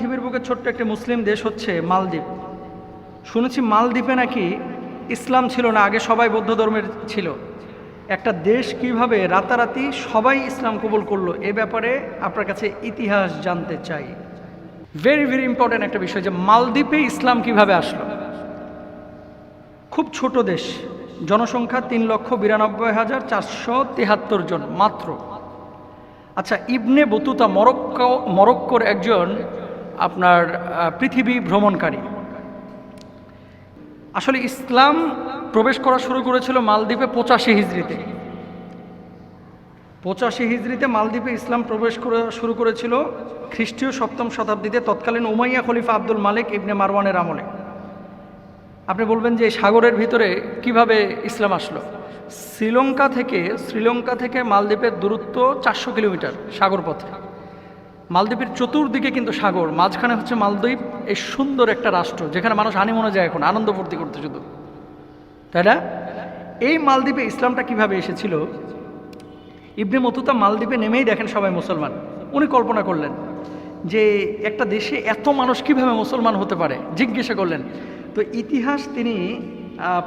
পৃথিবীর বুকে ছোট্ট একটি মুসলিম দেশ হচ্ছে মালদ্বীপ। শুনেছি মালদ্বীপে নাকি ইসলাম ছিল না, আগে সবাই বৌদ্ধ ধর্মের ছিল। একটা দেশ কিভাবে রাতারাতি সবাই ইসলাম কবুল করলো, এ ব্যাপারে আপনার কাছে ইতিহাস জানতে চাই। ভেরি ভেরি ইম্পর্ট্যান্ট একটা বিষয় যে মালদ্বীপে ইসলাম কিভাবে আসলো। খুব ছোট দেশ, জনসংখ্যা 3,92,473 জন মাত্র। আচ্ছা, ইবনে বতুতা মরক্কোর একজন আপনার পৃথিবী ভ্রমণকারী। আসলে ইসলাম প্রবেশ করা শুরু করেছিল মালদ্বীপে 85 হিজরিতে। 85 হিজরিতে মালদ্বীপে ইসলাম প্রবেশ করা শুরু করেছিল খ্রিস্টীয় 7ম শতাব্দীতে তৎকালীন উমাইয়া খলিফা আব্দুল মালিক ইবনে মারওয়ানের আমলে। আপনি বলবেন যে সাগরের ভিতরে কিভাবে ইসলাম আসলো। শ্রীলঙ্কা থেকে মালদ্বীপের দূরত্ব 400 কিলোমিটার সাগর পথে। মালদ্বীপের চতুর্দিকে কিন্তু সাগর, মাঝখানে হচ্ছে মালদ্বীপ। এই সুন্দর একটা রাষ্ট্র যেখানে মানুষ হানিমুনে যায় এখন আনন্দ ফুর্তি করতে শুধু, তাই না? এই মালদ্বীপে ইসলামটা কিভাবে এসেছিল, ইবনে বতুতা মালদ্বীপে নেমেই দেখেন সবাই মুসলমান। উনি কল্পনা করলেন যে একটা দেশে এত মানুষ কিভাবে মুসলমান হতে পারে, জিজ্ঞাসা করলেন। তো ইতিহাস তিনি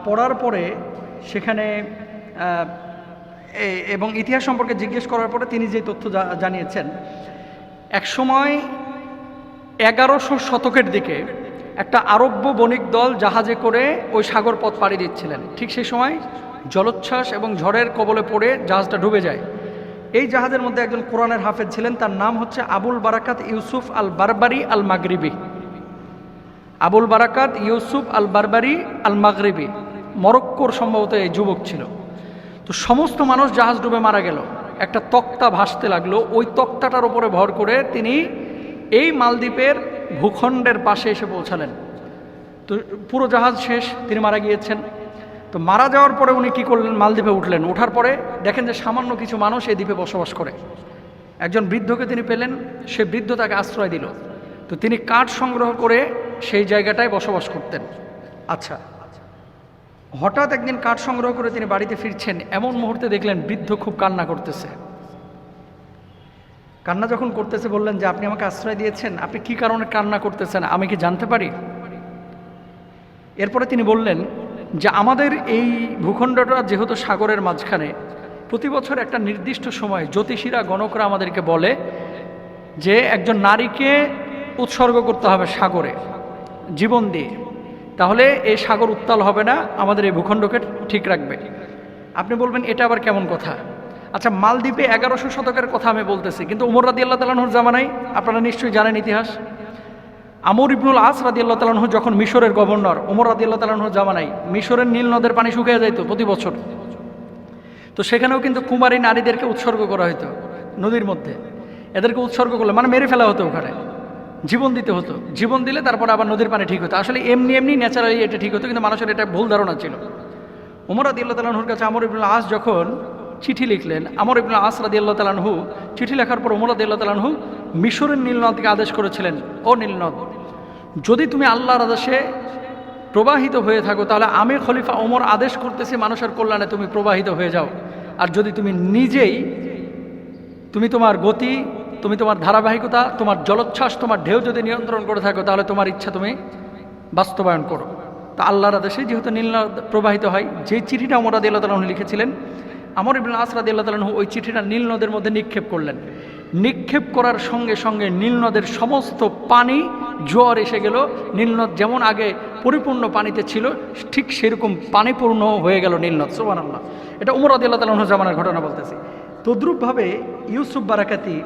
পড়ার পরে সেখানে এবং ইতিহাস সম্পর্কে জিজ্ঞেস করার পরে তিনি যে তথ্য জানিয়েছেন, একসময় 1100 শতকের দিকে একটা আরব্য বণিক দল জাহাজে করে ওই সাগর পথ পাড়ি দিচ্ছিলেন। ঠিক সেই সময় জলোচ্ছ্বাস এবং ঝড়ের কবলে পড়ে জাহাজটা ডুবে যায়। এই জাহাজের মধ্যে একজন কোরআনের হাফেজ ছিলেন, তার নাম হচ্ছে আবুল বারাকাত ইউসুফ আল বারবারি আল মাগরিবি। আবুল বারাকাত ইউসুফ আল বারবারি আল মাগরিবি মরক্কোর সম্ভবত এই যুবক ছিল। তো সমস্ত মানুষ জাহাজ ডুবে মারা গেল, একটা তক্তা ভাসতে লাগলো। ওই তক্তাটার উপরে ভর করে তিনি এই মালদ্বীপের ভূখণ্ডের পাশে এসে পৌঁছালেন। তো পুরো জাহাজ শেষ, তিনি মারা গিয়েছেন। তো মারা যাওয়ার পরে উনি কী করলেন, মালদ্বীপে উঠলেন। ওঠার পরে দেখেন যে সামান্য কিছু মানুষ এই দ্বীপে বসবাস করে। একজন বৃদ্ধকে তিনি পেলেন, সে বৃদ্ধ তাকে আশ্রয় দিল। তো তিনি কাঠ সংগ্রহ করে সেই জায়গাটায় বসবাস করতেন। আচ্ছা, হঠাৎ একদিন কাঠ সংগ্রহ করে তিনি বাড়িতে ফিরছেন, এমন মুহূর্তে দেখলেন বৃদ্ধ খুব কান্না করতেছে। কান্না যখন করতেছে বললেন যে আপনি আমাকে আশ্রয় দিয়েছেন, আপনি কি কারণে কান্না করতেছেন, আমি কি জানতে পারি? এরপরে তিনি বললেন যে আমাদের এই ভূখণ্ডটা যেহেতু সাগরের মাঝখানে, প্রতি বছর একটা নির্দিষ্ট সময় জ্যোতিষীরা গণকরা আমাদেরকে বলে যে একজন নারীকে উৎসর্গ করতে হবে সাগরে জীবন দিয়ে, তাহলে এই সাগর উত্তাল হবে না, আমাদের এই ভূখণ্ডকে ঠিক রাখবে। আপনি বলবেন এটা আবার কেমন কথা? আচ্ছা, মালদ্বীপে 1100 শতকের কথা আমি বলতেছি, কিন্তু উমর রাদিয়াল্লাহু তাআলা আনহুর জামানায়, আপনারা নিশ্চয়ই জানেন ইতিহাস, আমর ইবনুল আস রাদিয়াল্লাহু তাআলা আনহু যখন মিশরের গভর্নর, উমর রাদিয়াল্লাহু তাআলা আনহুর জামানায় মিশরের নীল নদের পানি শুকিয়ে যাইতো প্রতি বছর। তো সেখানেও কিন্তু কুমারী নারীদেরকে উৎসর্গ করা হতো নদীর মধ্যে। এদেরকে উৎসর্গ করলে মানে মেরে ফেলা হতো, ওখানে জীবন দিতে হতো। জীবন দিলে তারপর আবার নদীর পানি ঠিক হতো। আসলে এমনি ন্যাচারালি এটা ঠিক হতো, কিন্তু মানুষের এটা ভুল ধারণা ছিল। উমর রাদিয়াল্লাহু তাআলা আনহুর কাছে আমর ইবনুল আস যখন চিঠি লিখলেন, আমর ইবনুল আস রাদিয়াল্লাহু তাআলা আনহু চিঠি লেখার পর উমর রাদিয়াল্লাহু তাআলা আনহু মিশরের নীলনদকে আদেশ করেছিলেন, ও নীলনদ, যদি তুমি আল্লাহর আদেশে প্রবাহিত হয়ে থাকো তাহলে আমি খলিফা ওমর আদেশ করতেছি মানুষের কল্যাণে তুমি প্রবাহিত হয়ে যাও। আর যদি তুমি নিজেই তোমার গতি, তোমার ধারাবাহিকতা, তোমার জলোচ্ছ্বাস, তোমার ঢেউ যদি নিয়ন্ত্রণ করে থাকো, তাহলে তোমার ইচ্ছা তুমি বাস্তবায়ন করো। তা আল্লাহর আদেশে যেহেতু নীলনদ প্রবাহিত হয়, যে চিঠিটা ওমর রাদিয়াল্লাহু তাআলা আনহু লিখেছিলেন, আমর ইবনুল আস রাদিয়াল্লাহু তাআলা আনহু ওই চিঠিটা নীলনদের মধ্যে নিক্ষেপ করলেন। নিক্ষেপ করার সঙ্গে সঙ্গে নীলনদের সমস্ত পানি জোয়ার এসে গেল। নীলনদ যেমন আগে পরিপূর্ণ পানিতে ছিল, ঠিক সেরকম পানিপূর্ণ হয়ে গেল নীলনদ। সুবহানাল্লাহ। এটা উমর রাদিয়াল্লাহু তাআলা আনহু জামানার ঘটনা বলতেছি। তদ্রূপভাবে ইউসুফ বারাকাতি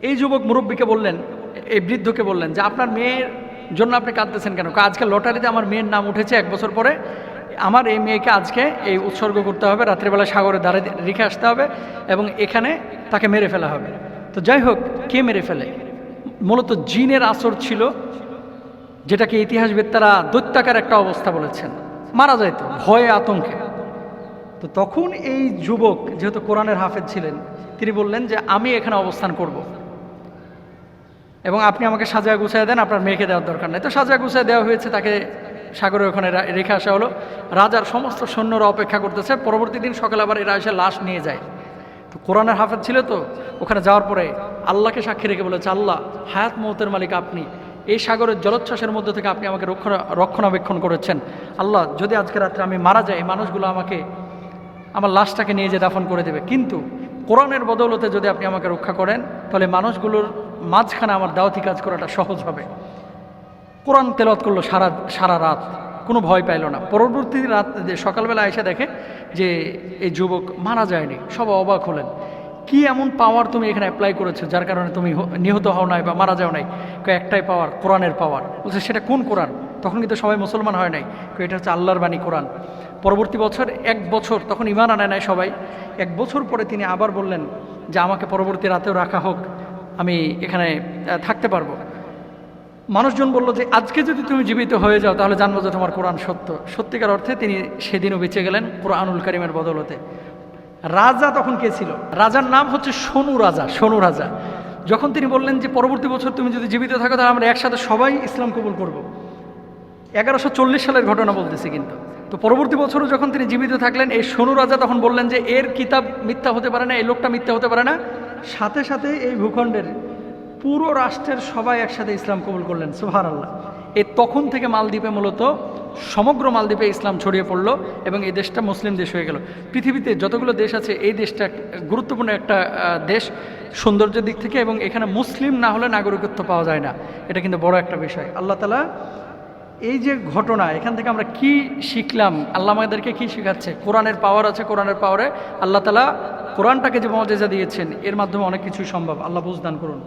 এই যুবক মুরব্বীকে বললেন, এই বৃদ্ধকে বললেন যে আপনার মেয়ের জন্য আপনি কাঁদতেছেন কেন? আজকে লটারিতে আমার মেয়ের নাম উঠেছে, 1 বছর পরে আমার এই মেয়েকে আজকে এই উৎসর্গ করতে হবে, রাত্রিবেলা সাগরের ধারে রেখে আসতে হবে এবং এখানে তাকে মেরে ফেলা হবে। তো যাই হোক, কে মেরে ফেলে? মূলত জিনের আসর ছিল, যেটাকে ইতিহাসবেত্তারা দৈত্যাকার একটা অবস্থা বলেছেন। মারা যাইতো ভয়ে আতঙ্কে। তো তখন এই যুবক যেহেতু কোরআনের হাফেজ ছিলেন, তিনি বললেন যে আমি এখানে অবস্থান করব এবং আপনি আমাকে সাজা গুছায় দেন, আপনার মেয়েকে দেওয়ার দরকার নেই। তো সাজা গুছায় দেওয়া হয়েছে, তাকে সাগরে ওখানে রেখে আসা হলো। রাজার সমস্ত সৈন্যরা অপেক্ষা করতেছে। পরবর্তী দিন সকালে আবার এরা এসে লাশ নিয়ে যায়। তো কোরআনের হাফেজ ছিল, তো ওখানে যাওয়ার পরে আল্লাহকে সাক্ষী রেখে বলেছে, আল্লাহ হায়াত মৌতের মালিক আপনি, এই সাগরের জলোচ্ছ্বাসের মধ্যে থেকে আপনি আমাকে রক্ষণাবেক্ষণ করেছেন। আল্লাহ যদি আজকে রাত্রে আমি মারা যাই, এই মানুষগুলো আমাকে আমার লাশটাকে নিয়ে যে দাফন করে দেবে, কিন্তু কোরআনের বদৌলতে যদি আপনি আমাকে রক্ষা করেন তাহলে মানুষগুলোর মাঝখানে আমার দাওয়াতি কাজ করাটা সহজ হবে। কোরআন তেলাওয়াত করলো সারা রাত, কোনো ভয় পাইল না। পরবর্তী রাত যে সকালবেলা এসে দেখে যে এই যুবক মারা যায়নি, সব অবাক হলেন, কি এমন পাওয়ার তুমি এখানে অ্যাপ্লাই করেছো যার কারণে তুমি নিহত হও নাই বা মারা যাও নাই? একটাই পাওয়ার, কোরআনের পাওয়ার। বলছে সেটা কোন কোরআন? তখন কিন্তু সবাই মুসলমান হয় নাই, এটা হচ্ছে আল্লাহর বাণী কোরআন। পরবর্তী বছর 1 বছর, তখন ঈমান আনে নাই সবাই। 1 বছর পরে তিনি আবার বললেন যে আমাকে পরবর্তী রাতেও রাখা হোক, আমি এখানে থাকতে পারবো। মানুষজন বলল যে আজকে যদি তুমি জীবিত হয়ে যাও তাহলে জানবো যে তোমার কোরআন সত্য। সত্যিকার অর্থে তিনি সেদিনও বেঁচে গেলেন কোরআনুল কারিমের বদৌলতে। রাজা তখন কে ছিল? রাজার নাম হচ্ছে শনু রাজা। শনু রাজা যখন তিনি বললেন যে পরবর্তী বছর তুমি যদি জীবিত থাকো তাহলে আমরা একসাথে সবাই ইসলাম কবুল করব, 1140 সালের ঘটনা বলতেছি কিন্তু। তো পরবর্তী বছরও যখন তিনি জীবিত থাকলেন, এই শনু রাজা তখন বললেন যে এর কিতাব মিথ্যা হতে পারে না, এই লোকটা মিথ্যা হতে পারে না। সাথে সাথে এই ভূখণ্ডের পুরো রাষ্ট্রের সবাই একসাথে ইসলাম কবুল করলেন। সুবহানাল্লাহ। এই তখন থেকে মালদ্বীপে মূলত সমগ্র মালদ্বীপে ইসলাম ছড়িয়ে পড়লো এবং এই দেশটা মুসলিম দেশ হয়ে গেল। পৃথিবীতে যতগুলো দেশ আছে এই দেশটা গুরুত্বপূর্ণ একটা দেশ সৌন্দর্যের দিক থেকে, এবং এখানে মুসলিম না হলে নাগরিকত্ব পাওয়া যায় না। এটা কিন্তু বড় একটা বিষয়। আল্লাহ তাআলা এই যে ঘটনা, এখান থেকে আমরা কি শিখলাম, আল্লাহ আমাদেরকে কি শেখাচ্ছে? কোরআনের পাওয়ার আছে, কোরআনের পাওয়ারে আল্লাহ তাআলা কোরআনটাকে যে মর্যাদা দিয়েছেন এর মাধ্যমে অনেক কিছুই সম্ভব। আল্লাহ বুঝদান করুন।